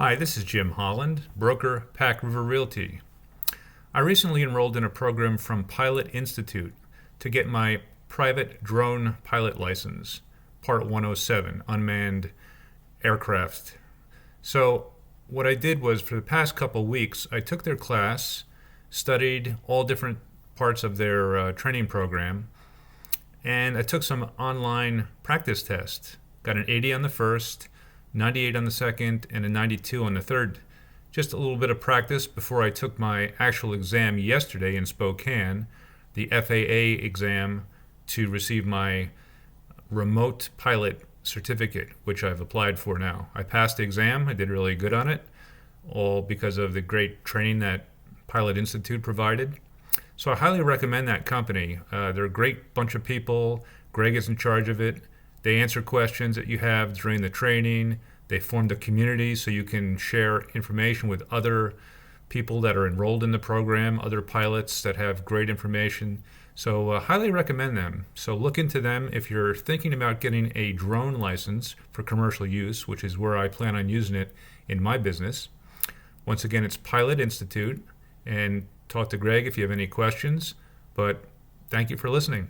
Hi, this is Jim Holland, broker, Pack River Realty. I recently enrolled in a program from Pilot Institute to get my private drone pilot license, Part 107, unmanned aircraft. So, what I did was for the past couple weeks, I took their class, studied all different parts of their training program, and I took some online practice tests. Got an 80 on the first, 98 on the second, and a 92 on the third. Just a little bit of practice before I took my actual exam yesterday in Spokane, the FAA exam to receive my remote pilot certificate, which I've applied for now. I passed the exam. I did really good on it, all because of the great training that Pilot Institute provided. So I highly recommend that company. They're a great bunch of people. Greg is in charge of it. They answer questions that you have during the training. They formed a community so you can share information with other people that are enrolled in the program, other pilots that have great information. So highly recommend them. So look into them if you're thinking about getting a drone license for commercial use, which is where I plan on using it in my business. Once again, it's Pilot Institute, and talk to Greg if you have any questions. But thank you for listening.